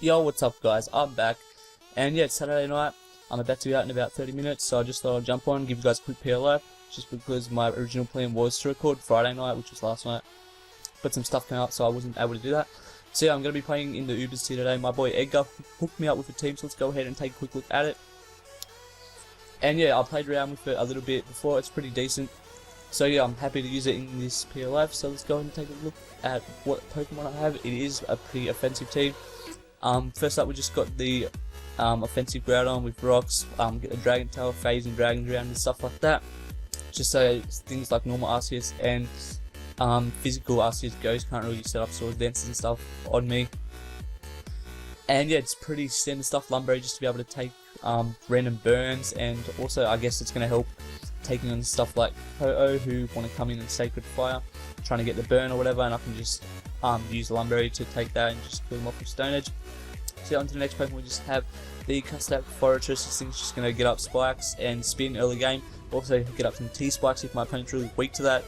Yo, what's up guys, I'm back, and yeah, it's Saturday night. I'm about to be out in about 30 minutes, so I just thought I'd jump on and give you guys a quick PLF, just because my original plan was to record Friday night, which was last night, but some stuff came out so I wasn't able to do that. So yeah, I'm going to be playing in the Ubers here today. My boy Edgar hooked me up with a team, so let's go ahead and take a quick look at it. And yeah, I played around with it a little bit before, it's pretty decent. So yeah, I'm happy to use it in this PLF, so let's go ahead and take a look at what Pokemon I have. It is a pretty offensive team. First up we just got the offensive Groudon with rocks, get the Dragon Tail, Phase and Dragon Ground and stuff like that. Just so things like normal Arceus and physical Arceus Ghost can't really set up Sword Dances and stuff on me. And yeah, it's pretty standard stuff, Lumberry, just to be able to take random burns, and also I guess it's going to help taking on stuff like Ho-Oh who want to come in and Sacred Fire, trying to get the burn or whatever, and I can just use Lumberry to take that and just kill them off with Stone Edge. So on to the next Pokemon, we just have the Custap Forretress. This thing's just going to get up spikes and spin early game, also get up some T-spikes if my opponent's really weak to that.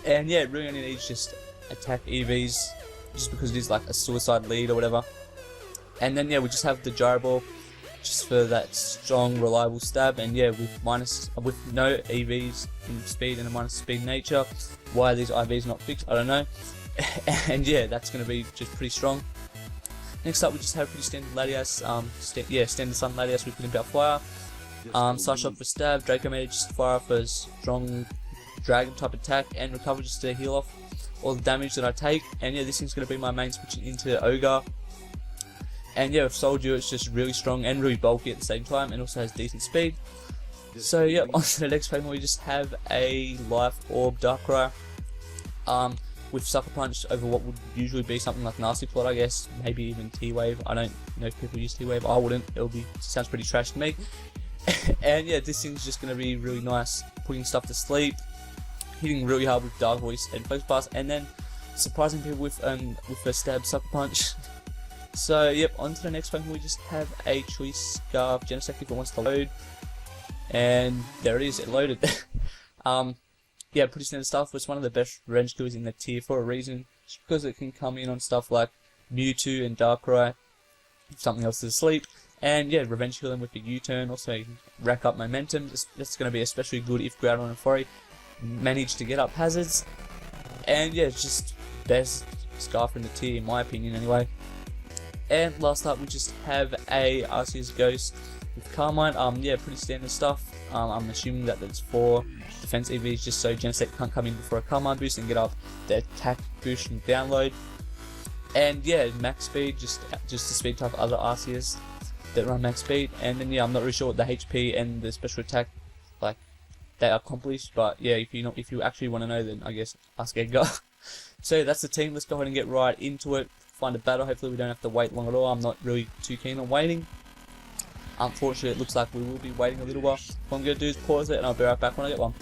And yeah, it really only needs just attack EVs, just because it is like a suicide lead or whatever. And then yeah, we just have the Gyro Ball, just for that strong, reliable stab, and yeah, with no EVs in speed and a minus speed nature. Why are these IVs not fixed? I don't know. And yeah, that's going to be just pretty strong. Next up, we just have pretty standard Latias, standard Sun Latias with Limp Out Fire, Psyshock for stab, Draco Melee just fire for strong dragon type attack, and Recover just to heal off all the damage that I take. And yeah, this thing's going to be my main, switching into Ogre. And yeah, with Soldier, it's just really strong and really bulky at the same time, and also has decent speed. So yeah, on to the next Pokemon, we just have a Life Orb Darkrai, with Sucker Punch over what would usually be something like Nasty Plot, I guess, maybe even T-Wave. I don't know if people use T-Wave, I wouldn't, sounds pretty trash to me. And yeah, this thing's just going to be really nice, putting stuff to sleep, hitting really hard with Dark Voice and Focus Blast, and then surprising people with a Stab Sucker Punch. So yep, on to the next Pokemon, we just have a Choice Scarf Genesect if it wants to load. And there it is, it loaded. Yeah, pretty standard stuff. It's one of the best revenge kills in the tier for a reason, just because it can come in on stuff like Mewtwo and Darkrai, if something else is asleep, and yeah, revenge kill them with a U-turn, also rack up momentum. That's going to be especially good if Groudon and Furry manage to get up hazards. And yeah, it's just best Scarf in the tier in my opinion anyway. And last up, we just have a Arceus Ghost with Carmine. Yeah, pretty standard stuff. I'm assuming that that's for defense EVs, just so Genesect can't come in before a Carmine boost and get up the attack boost and download. And yeah, max speed, just to speed type other Arceus that run max speed. And then yeah, I'm not really sure what the HP and the special attack like they accomplish, but yeah, if you actually want to know, then I guess ask Edgar. So yeah, that's the team. Let's go ahead and get right into it. Find a battle. Hopefully we don't have to wait long at all. I'm not really too keen on waiting. Unfortunately, it looks like we will be waiting a little while. What I'm going to do is pause it and I'll be right back when I get one.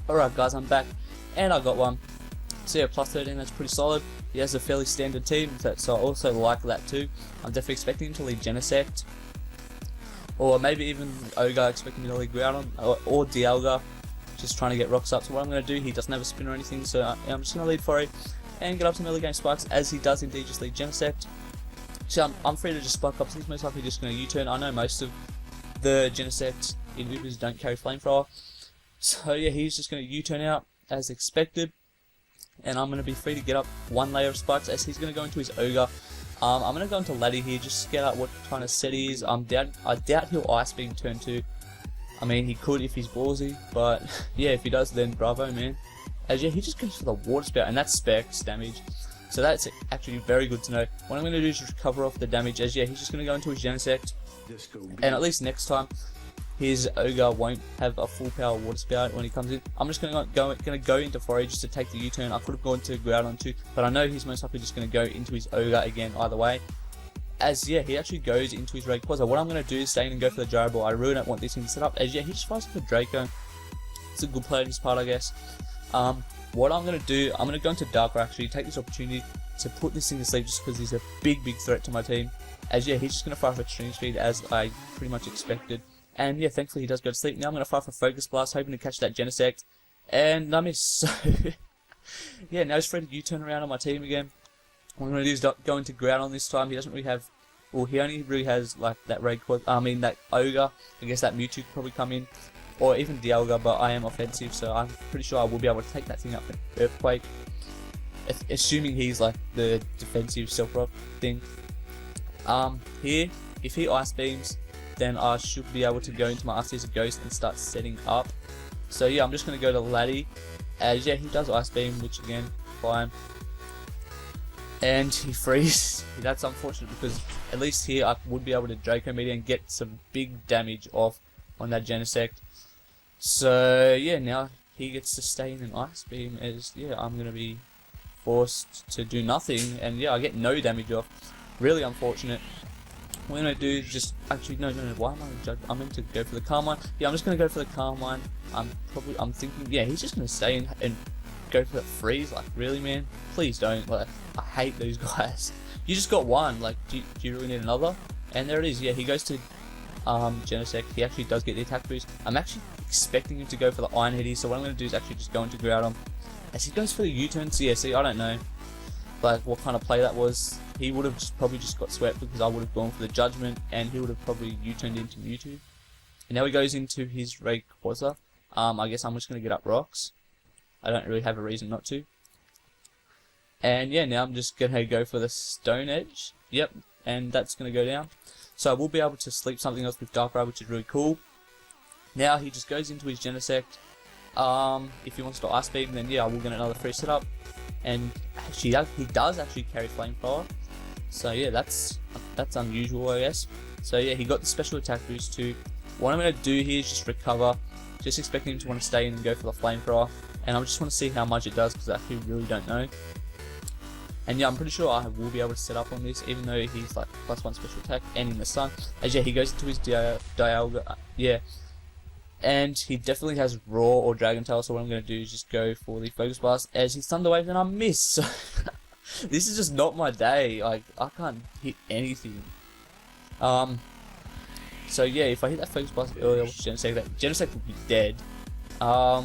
Alright guys, I'm back and I got one. So yeah, plus 13, that's pretty solid. He has a fairly standard team, so I also like that too. I'm definitely expecting him to lead Genesect, or maybe even Ogre, expecting him to lead Groudon, or Dialga, just trying to get rocks up. So what I'm going to do, he doesn't have a spin or anything, so I'm just going to lead Furry and get up some early game spikes, as he does indeed just lead Genesect. So I'm free to just spike up, so he's most likely just going to U-turn. I know most of the Genesect in Ubers don't carry Flamethrower, so yeah, he's just going to U-turn out as expected, and I'm going to be free to get up one layer of spikes, as he's going to go into his Ogre. I'm going to go into Laddie here, just to get out what kind of set he is. I doubt he'll Ice Beam turn 2. I mean, he could if he's ballsy, but yeah, if he does, then bravo, man. As yeah, he just goes for the Water Spout, and that's specs damage. So that's actually very good to know. What I'm going to do is just recover off the damage, as yeah, he's just going to go into his Genesect. And at least next time, his Ogre won't have a full power Water Spout when he comes in. I'm just going to go into Furry just to take the U-turn. I could have gone to Groudon too, but I know he's most likely just going to go into his Ogre again either way. As yeah, he actually goes into his Rayquaza. What I'm going to do is stay in and go for the Gyro Ball. I really don't want this thing set up, as yeah, he just fires for Draco. It's a good play on his part, I guess. What I'm going to do, I'm going to go into Darkrai actually, take this opportunity to put this thing to sleep, just because he's a big threat to my team. As yeah, he's just going to fire for Extreme Speed, as I pretty much expected. And yeah, thankfully he does go to sleep. Now I'm going to fire for Focus Blast, hoping to catch that Genesect. And I miss. So yeah, now he's free to U-turn around on my team again. What I'm going to do is go into Groudon this time. He doesn't really have, well, he only really has like that that Ogre. I guess that Mewtwo could probably come in, or even Dialga, but I am offensive, so I'm pretty sure I will be able to take that thing up with Earthquake. Assuming he's like the defensive self-rock thing. Here, if he Ice Beams, then I should be able to go into my Arceus Ghost and start setting up. So yeah, I'm just going to go to Laddie, as yeah, he does Ice Beam, which again, fine. And he freezes. That's unfortunate because at least here I would be able to Draco Meteor and get some big damage off on that Genesect. So yeah, now he gets to stay in an Ice Beam, as yeah, I'm going to be forced to do nothing, and yeah, I get no damage off. Really unfortunate. What I'm going to do is just, actually, no, why am I, I'm meant to go for the Calm Mind. Yeah, I'm just going to go for the Calm Mind. I'm thinking, yeah, he's just going to stay in and go for that freeze. Like, really, man? Please don't. Like, I hate those guys. You just got one. Like, do you really need another? And there it is. Yeah, he goes to Genesect. He actually does get the attack boost. I'm actually expecting him to go for the Iron Head here, so what I'm going to do is actually just go into Groudon. As he goes for the U-turn, so yeah, see, I don't know like what kind of play that was. He would have probably just got swept because I would have gone for the Judgment, and he would have probably U-turned into Mewtwo. And now he goes into his Rayquaza. I guess I'm just going to get up rocks. I don't really have a reason not to. And yeah, now I'm just going to go for the Stone Edge. Yep, and that's going to go down. So I will be able to sleep something else with Darkrai, which is really cool. Now he just goes into his Genesect. If he wants to Ice Beam, then yeah, I will get another free setup. And actually, he does actually carry Flamethrower. So yeah, that's unusual, I guess. So yeah, he got the special attack boost too. What I'm going to do here is just recover. Just expecting him to want to stay in and go for the Flamethrower. And I just want to see how much it does, because I actually really don't know. And yeah, I'm pretty sure I will be able to set up on this, even though he's like +1 special attack and in the sun. As yeah, he goes into his Dialga, yeah. And he definitely has Raw or Dragon Tail, so what I'm going to do is just go for the Focus Blast as his Thunder Wave, and I miss. So this is just not my day. Like, I can't hit anything. So yeah, if I hit that Focus Blast earlier with Genesect would be dead. Yeah,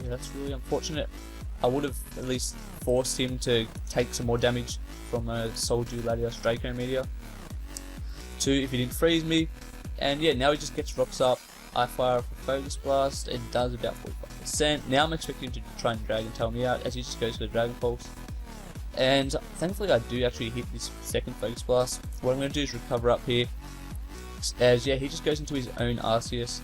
that's really unfortunate. I would have at least forced him to take some more damage from a Soldier Latios Draco Meteor. 2, if he didn't freeze me. And yeah, now he just gets rocks up. I fire off a Focus Blast, it does about 45%. Now I'm expecting him to try and Dragon Tail me out as he just goes for the Dragon Pulse. And thankfully I do actually hit this second Focus Blast. What I'm going to do is recover up here. As yeah, he just goes into his own Arceus.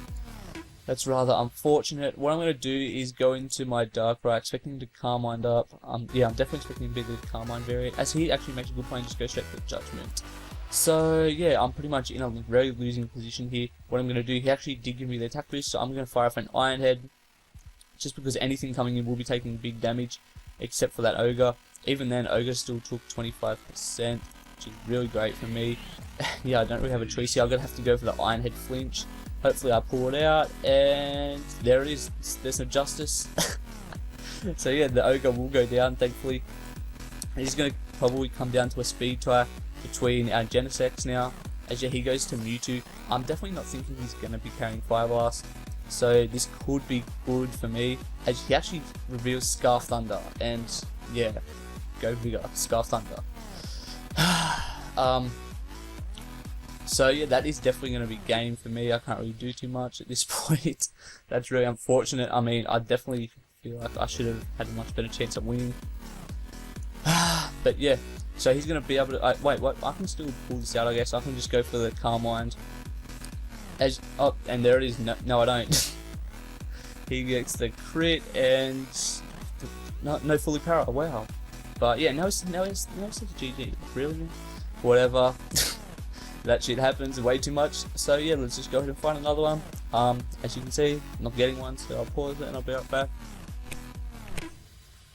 That's rather unfortunate. What I'm going to do is go into my Darkrai, expecting him to Calm Mind up. Yeah, I'm definitely expecting him to be the Calm Mind variant, as he actually makes a good play and just goes straight for the Judgment. So yeah, I'm pretty much in a very losing position here. What I'm going to do, he actually did give me the attack boost, so I'm going to fire off an Iron Head. Just because anything coming in will be taking big damage, except for that Ogre. Even then, Ogre still took 25%, which is really great for me. Yeah, I don't really have a choice here. I'm going to have to go for the Iron Head flinch. Hopefully I pull it out, and there it is. There's no justice. So yeah, the Ogre will go down, thankfully. He's going to probably come down to a speed tie between our Genesects now. As yeah, he goes to Mewtwo. I'm definitely not thinking he's going to be carrying Fire Blast, so this could be good for me. As he actually reveals Scarf Thunder, and yeah, go bigger, Scarf Thunder. So yeah, that is definitely going to be game for me. I can't really do too much at this point. That's really unfortunate. I mean, I definitely feel like I should have had a much better chance of winning. But yeah, so he's going to be able to... wait, what? I can still pull this out, I guess. I can just go for the Calm Mind. Oh, and there it is. No, I don't. He gets the crit and... No fully power. Wow. But yeah, now it's a GG. Really, man? Whatever. That shit happens way too much. So yeah, let's just go ahead and find another one. As you can see, I'm not getting one, so I'll pause it and I'll be right back.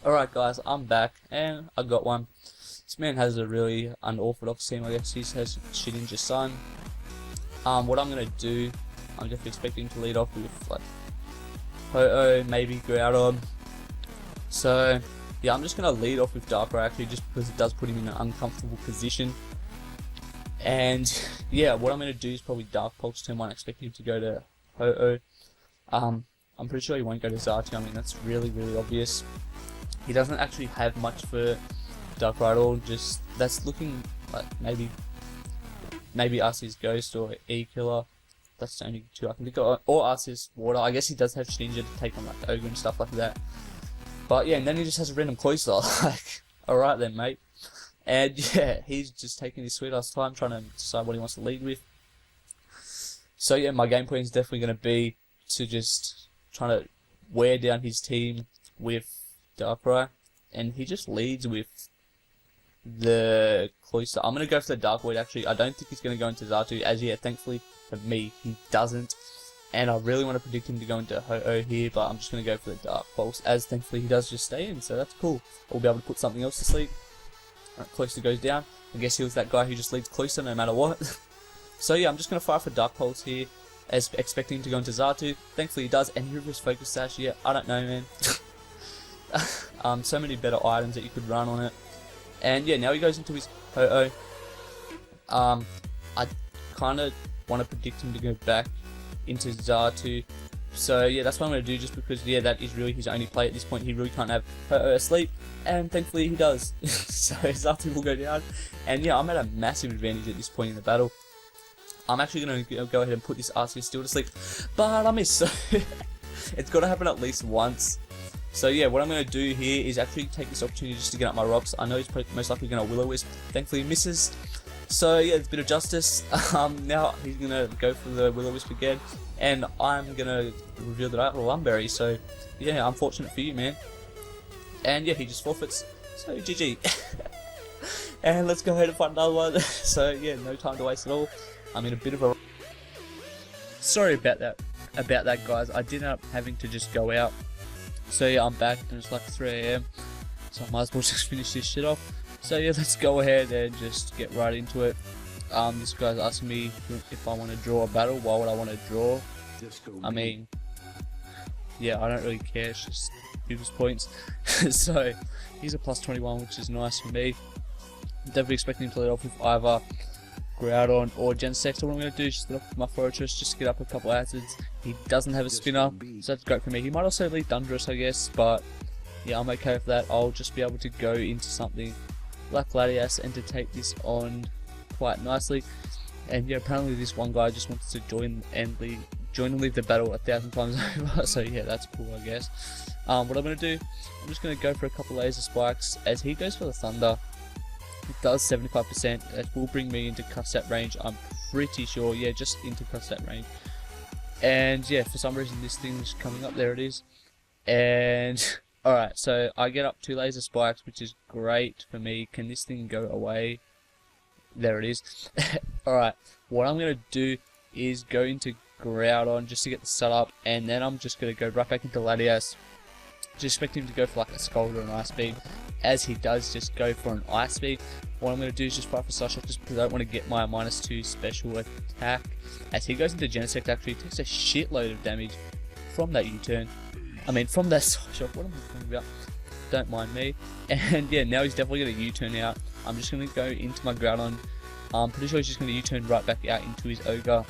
Alright guys, I'm back and I got one. This man has a really unorthodox team, I guess. He has Shedinja Sun. What I'm gonna do, I'm definitely expecting to lead off with like Ho-Oh, maybe Groudon. So yeah, I'm just gonna lead off with Darkrai actually, just because it does put him in an uncomfortable position. And yeah, what I'm going to do is probably Dark Pulse turn 1, expecting him to go to Ho-Oh. I'm pretty sure he won't go to Zarty. I mean, that's really obvious. He doesn't actually have much for Darkrai at all. Just that's looking like maybe Aussie's Ghost or E-Killer. That's the only two I can think of. Or Aussie's Water. I guess he does have Shedinja to take on like Ogre and stuff like that. But yeah, and then he just has a random Cloyster. Like, alright then, mate. And yeah, he's just taking his sweet ass time trying to decide what he wants to lead with. So yeah, my game plan is definitely going to be to just try to wear down his team with Darkrai. And he just leads with the Cloyster. I'm going to go for the Dark Void actually. I don't think he's going to go into Xatu as yet. Thankfully for me, he doesn't. And I really want to predict him to go into Ho-Oh here, but I'm just going to go for the Dark Pulse, as thankfully he does just stay in, so that's cool. We'll be able to put something else to sleep. Alright, Cloyster goes down. I guess he was that guy who just leads Cloyster no matter what. So yeah, I'm just going to fire for Dark Pulse here, as expecting him to go into Xatu. Thankfully he does, and he reverse Focus Sash, yeah, I don't know, man. So many better items that you could run on it. And yeah, now he goes into his Ho-Oh. I kind of want to predict him to go back into Xatu. So yeah, that's what I'm going to do, just because yeah, that is really his only play at this point. He really can't have Ho-Oh asleep, and thankfully he does. So Xatu will go down, and yeah, I'm at a massive advantage at this point in the battle. I'm actually going to go ahead and put this Arceus still to sleep, but I miss. So it's got to happen at least once. So yeah, what I'm going to do here is actually take this opportunity just to get up my rocks. I know he's most likely going to Will-O-Wisp. Thankfully he misses. So yeah, it's a bit of justice. Now he's going to go for the Will-O-Wisp again, and I'm going to reveal that I have a Lumberry. So yeah, unfortunate for you, man. And yeah, he just forfeits. So GG. And let's go ahead and find another one. So yeah, no time to waste at all. I'm in a bit of a... Sorry about that guys. I did end up having to just go out. So yeah, I'm back and it's like 3 AM. So I might as well just finish this shit off. So yeah, let's go ahead and just get right into it. This guy's asking me if I want to draw a battle. Why would I want to draw? I mean, yeah, I don't really care. It's just people's points. So he's a plus 21, which is nice for me. Definitely expecting him to lead off with either Groudon or Genesect. So what I'm going to do is just let off my Fortress just to get up a couple acids. He doesn't have a spinner, so that's great for me. He might also lead Thundurus, I guess, but yeah, I'm okay with that. I'll just be able to go into something like Latias and to take this on quite nicely. And yeah, apparently this one guy just wants to join and leave the battle 1,000 times over. So yeah, that's cool, I guess. What I'm going to do, I'm just going to go for a couple laser spikes as he goes for the Thunder. It does 75%. That will bring me into Cussat range, I'm pretty sure. Yeah, just into Cussat range. And yeah, for some reason this thing's coming up. There it is. And alright, so I get up 2 laser spikes, which is great for me. Can this thing go away? There it is. Alright, what I'm going to do is go into Groudon just to get the setup, and then I'm just going to go right back into Latias. Just expect him to go for like a Scald or an Ice Beam, as he does just go for an Ice Beam. What I'm going to do is just fight for Psyshock, just because I don't want to get my -2 special attack. As he goes into Genesect, actually takes a shitload of damage from that U-turn. I mean, from that Psyshock. What am I talking about? Don't mind me. And yeah, now he's definitely going to U-turn out. I'm just going to go into my Groudon. I'm pretty sure he's just going to U-turn right back out into his Ogre.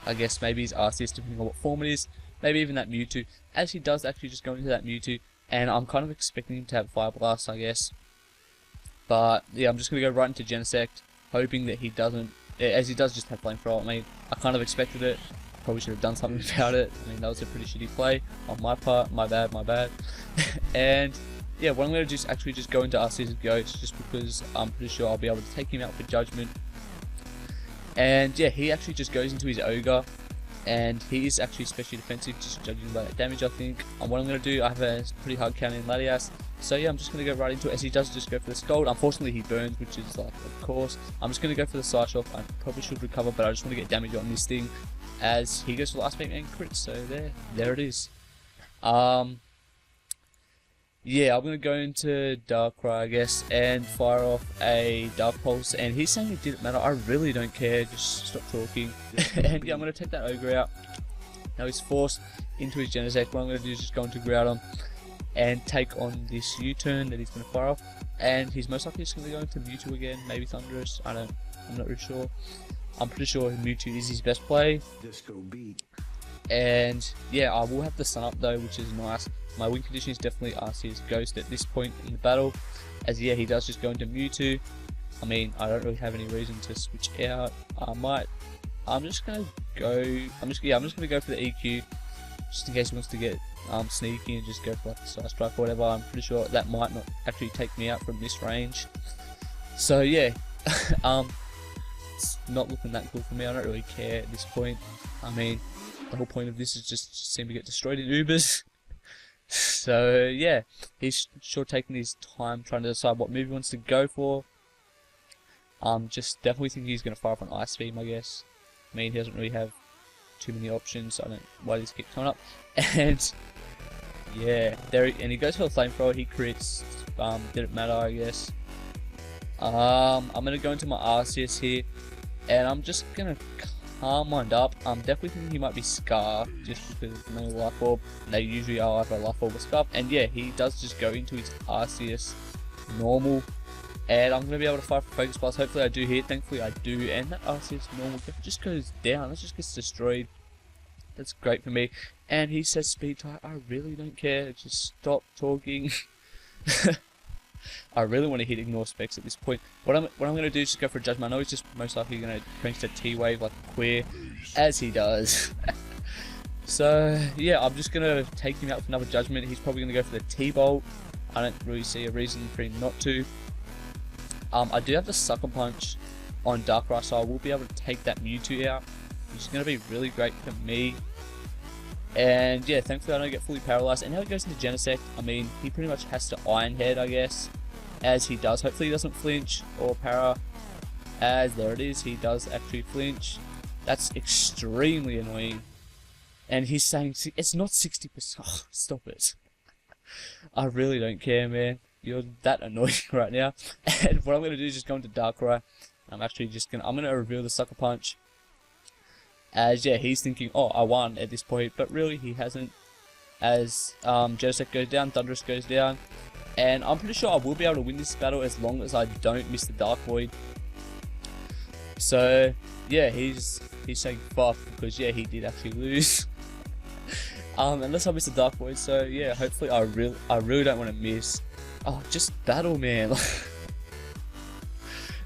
I guess maybe his Arceus, depending on what form it is. Maybe even that Mewtwo, as he does actually just go into that Mewtwo, and I'm kind of expecting him to have Fire Blast, I guess. But yeah, I'm just going to go right into Genesect, hoping that he doesn't, as he does just have Flamethrower. I mean, I kind of expected it, probably should have done something about it. I mean, that was a pretty shitty play on my part, my bad. And yeah, what I'm going to do is actually just go into Arceus Ghost, just because I'm pretty sure I'll be able to take him out for Judgment. And yeah, he actually just goes into his Ogre, and he is actually especially defensive, just judging by that damage, I think. And what I'm going to do, I have a pretty hard counter in Latias, so yeah, I'm just going to go right into it, as he does just go for the Scald. Unfortunately he burns, which is like, of course. I'm just going to go for the Psyshock. I probably should recover, but I just want to get damage on this thing, as he goes for the Ice Beam and crits. So there it is. Yeah, I'm going to go into Darkrai, I guess, and fire off a Dark Pulse, and he's saying it didn't matter. I really don't care, just stop talking. And yeah, I'm going to take that Ogre out. Now he's forced into his Genesect. What I'm going to do is just go into Groudon and take on this U-turn that he's going to fire off. And he's most likely just going to go into Mewtwo again, maybe Thundurus, I'm not really sure. I'm pretty sure Mewtwo is his best play. And yeah, I will have the sun up though, which is nice. My win condition is definitely Arceus Ghost at this point in the battle, as yeah, he does just go into Mewtwo. I mean, I don't really have any reason to switch out. I'm just gonna go for the EQ, just in case he wants to get sneaky and just go for like a side strike or whatever. I'm pretty sure that might not actually take me out from this range. So yeah, it's not looking that good for me. I don't really care at this point. I mean, the whole point of this is just seem to get destroyed in Ubers. So yeah, he's sure taking his time trying to decide what move he wants to go for. Just definitely think he's going to fire off an Ice Beam, I guess. I mean, he doesn't really have too many options, so I don't know why these keep coming up. And yeah, and he goes for a Flamethrower, he crits, didn't matter, I guess. I'm going to go into my Arceus here, and I'm just going to calm mind up. I'm definitely thinking he might be Scar, just because of no Life Orb. They usually are either Life Orb or Scar. And yeah, he does just go into his Arceus normal. And I'm going to be able to fight for Focus Blast. Hopefully I do hit. Thankfully I do. And that Arceus normal just goes down. It just gets destroyed. That's great for me. And he says speed type. I really don't care. Just stop talking. I really want to hit Ignore Specs at this point. What I'm going to do is just go for a Judgment. I know he's just most likely going to crank to T-Wave like Queer, as he does. So yeah, I'm just going to take him out for another Judgment. He's probably going to go for the T-Bolt. I don't really see a reason for him not to. I do have the Sucker Punch on Darkrai, so I will be able to take that Mewtwo out, which is going to be really great for me. And yeah, thankfully I don't get fully paralyzed. And now he goes into Genesect. I mean, he pretty much has to Iron Head, I guess, as he does. Hopefully he doesn't flinch or para, as there it is, he does actually flinch. That's extremely annoying. And he's saying it's not 60%. Oh, stop it. I really don't care, man. You're that annoying right now. And what I'm going to do is just go into Darkrai. I'm going to reveal the Sucker Punch. As yeah, he's thinking, oh, I won at this point, but really he hasn't. As Genesect goes down, Thundurus goes down, and I'm pretty sure I will be able to win this battle as long as I don't miss the Dark Void. So yeah, he's saying fuck, because yeah, he did actually lose. Unless I miss the Dark Void. So yeah, hopefully I really don't want to miss. Oh, just battle, man.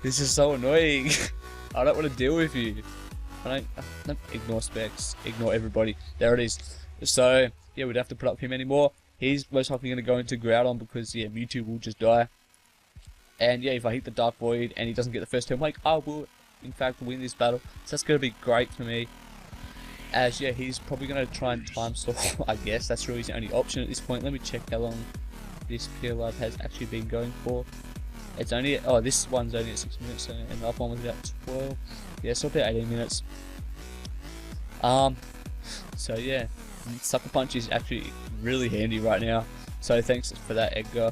This is so annoying. I don't want to deal with you. I don't ignore Specs, ignore everybody. There it is. So yeah, we'd have to put up him anymore. He's most likely going to go into Groudon because yeah, Mewtwo will just die. And yeah, if I hit the Dark Void and he doesn't get the first turn, like I will in fact win this battle. So that's going to be great for me. As yeah, he's probably going to try and time stall. I guess that's really his only option at this point. Let me check how long this Pure Life has actually been going for. It's only, oh, this one's only at 6 minutes, and the other one was about 12. Yeah, so about 18 minutes. So yeah, Sucker Punch is actually really handy right now. So thanks for that, Edgar.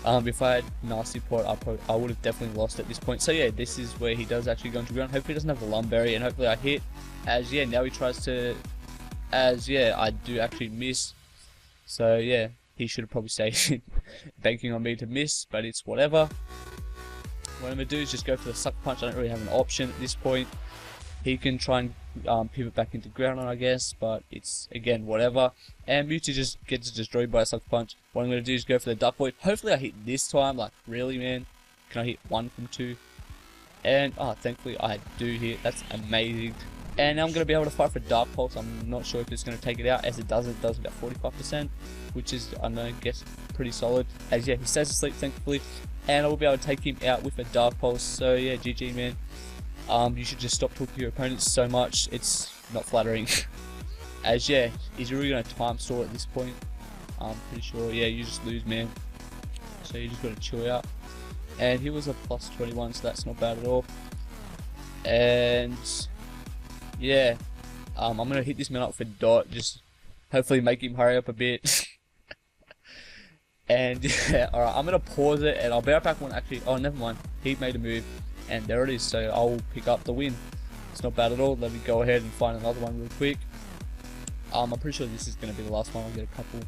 If I had Nasty Pot, I would have definitely lost at this point. So yeah, this is where he does actually go into ground. Hopefully he doesn't have the Lumberry, and hopefully I hit. As yeah, now he tries to, as yeah, I do actually miss. So yeah, he should have probably stayed banking on me to miss, but it's whatever. What I'm going to do is just go for the Sucker Punch. I don't really have an option at this point. He can try and pivot back into Groudon, I guess, but it's, again, whatever. And Mewtwo just gets destroyed by a Sucker Punch. What I'm going to do is go for the Duck Void. Hopefully I hit this time, like, really, man. Can I hit 1 from 2? And, oh, thankfully I do hit. That's amazing. And now I'm going to be able to fight for Dark Pulse. I'm not sure if it's going to take it out. As it does about 45%, which is, I don't know, I guess, pretty solid. As, yeah, he stays asleep, thankfully. And I will be able to take him out with a Dark Pulse. So, yeah, GG, man. You should just stop talking to your opponents so much. It's not flattering. As, yeah, he's really going to time stall at this point. I'm pretty sure, yeah, you just lose, man. So you just got to chill out. And he was a plus 21, so that's not bad at all. And yeah, I'm going to hit this man up for Dot. Just hopefully make him hurry up a bit. And yeah, alright, I'm going to pause it and I'll be right back when actually, oh, never mind. He made a move. And there it is, so I'll pick up the win. It's not bad at all. Let me go ahead and find another one real quick. I'm pretty sure this is going to be the last one. I'll get a couple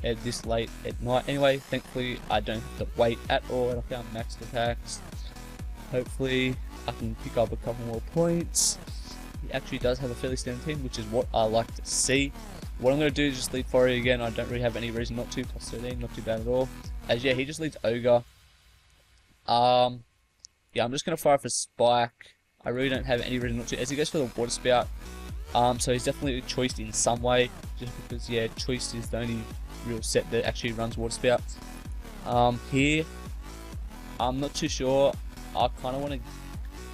this late at night. Anyway, thankfully I don't have to wait at all. And I found maxed attacks. Hopefully I can pick up a couple more points. he actually does have a fairly standard team, which is what I like to see. What I'm going to do is just lead Forey again. I don't really have any reason not to. Plus 13, not too bad at all. As yeah, he just leads Ogre. Yeah, I'm just going to fire for Spike. I really don't have any reason not to. As he goes for the Water Spout. So he's definitely choiced in some way. Just because, yeah, choiced is the only real set that actually runs Water Spout. Here, I'm not too sure. I kind of want to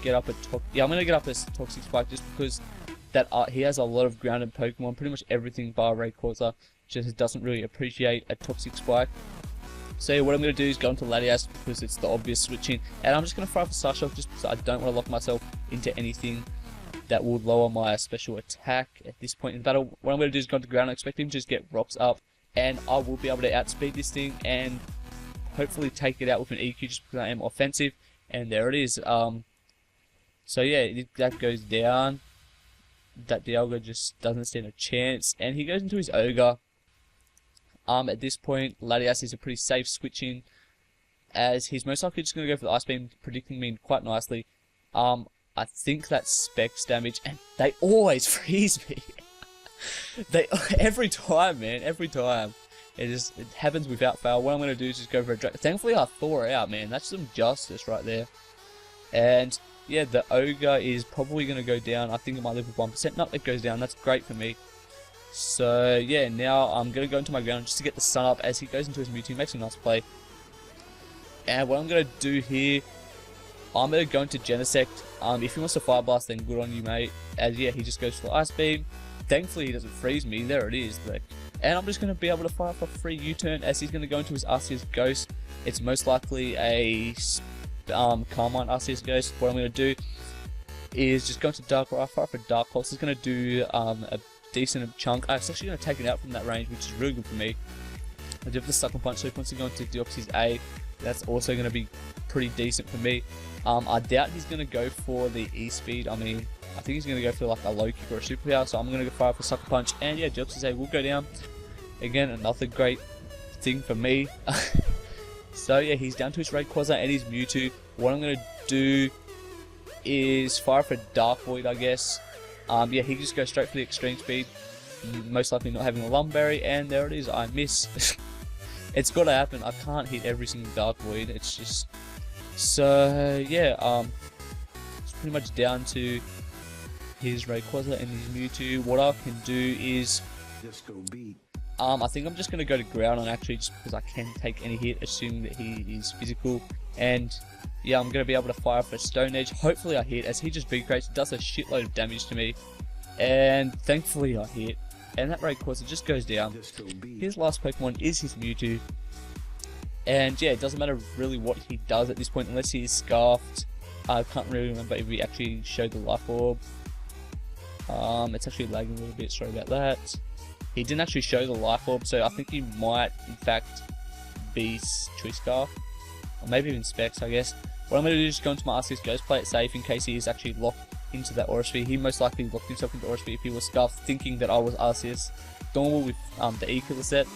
get up a I'm going to get up a Toxic Spike just because that he has a lot of grounded Pokemon. Pretty much everything bar Rayquaza just doesn't really appreciate a Toxic Spike. So what I'm going to do is go into Latias because it's the obvious switching, and I'm just going to fire for Starshock just because I don't want to lock myself into anything that will lower my special attack at this point in the battle. What I'm going to do is go into ground and expect him to just get rocks up, and I will be able to outspeed this thing and hopefully take it out with an EQ just because I am offensive. And there it is. So yeah, that goes down. That Dialga just doesn't stand a chance, and he goes into his Ogre. At this point, Latias is a pretty safe switching, as he's most likely just going to go for the Ice Beam, predicting me quite nicely. I think that's Specs damage, and they always freeze me. Every time, man, every time. It happens without fail. What I'm going to do is just go for a Dragon. Thankfully, I thaw out, man. That's some justice right there. And yeah, the Ogre is probably going to go down. I think it might live with 1%. No, it goes down. That's great for me. So yeah, now I'm going to go into my ground just to get the sun up as he goes into his Mewtwo. Makes a nice play. And what I'm going to do here, I'm going to go into Genesect. If he wants to Fire Blast, then good on you, mate. As yeah, he just goes for Ice Beam. Thankfully, he doesn't freeze me. There it is. And I'm just going to be able to fire for free U-turn as he's going to go into his Arceus Ghost. It's most likely a Carmine Arceus Ghost. What I'm going to do is just go into Dark Rock, fire for Dark Pulse. It's going to do a decent chunk. It's actually going to take it out from that range, which is really good for me. I do have the Sucker Punch, so if he wants to go into Deoxys A, that's also going to be pretty decent for me. I doubt he's going to go for the E-Speed. I mean, I think he's going to go for like a low kick or a super power, so I'm going to go fire for Sucker Punch, and yeah, Deoxys A will go down. Again, another great thing for me. So yeah, he's down to his Rayquaza and his Mewtwo. What I'm going to do is fire for Dark Void, I guess. Yeah, he just goes straight for the extreme speed, most likely not having a Lumberry, and there it is, I miss. It's got to happen. I can't hit every single Dark Void. It's just so yeah. It's pretty much down to his Rayquaza and his Mewtwo. What I can do is Disco Beat. I think I'm just going to go to Groudon actually, just because I can take any hit, assuming that he is physical. And yeah, I'm going to be able to fire for Stone Edge. Hopefully I hit, as he just V-Creates, does a shitload of damage to me. And thankfully I hit. And that Rayquaza just goes down. His last Pokemon is his Mewtwo. And yeah, it doesn't matter really what he does at this point, unless he is Scarfed. I can't really remember if we actually showed the Life Orb. It's actually lagging a little bit, sorry about that. He didn't actually show the Life Orb, so I think he might, in fact, be Choice Scarf. Or maybe even Specs, I guess. What I'm going to do is just go into my Arceus Ghost, play it safe in case he is actually locked into that Aura Sphere. He most likely locked himself into Aura Sphere if he was Scarf, thinking that I was Arceus normal with the E-Killer set.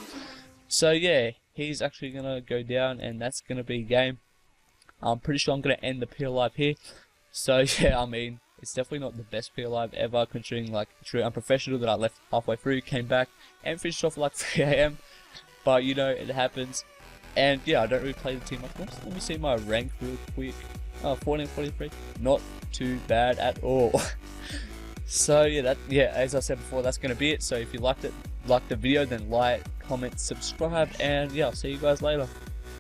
So yeah, he's actually going to go down, and that's going to be game. I'm pretty sure I'm going to end the PL Live here. So yeah, I mean, it's definitely not the best PL Live ever, considering like it's really unprofessional that I left halfway through, came back, and finished off at like 3 AM. But you know, it happens. And yeah, I don't really play the team much more. Let me see my rank real quick. 1443. Not too bad at all. So yeah, as I said before, that's going to be it. So if you liked the video, then like, comment, subscribe, and yeah, I'll see you guys later.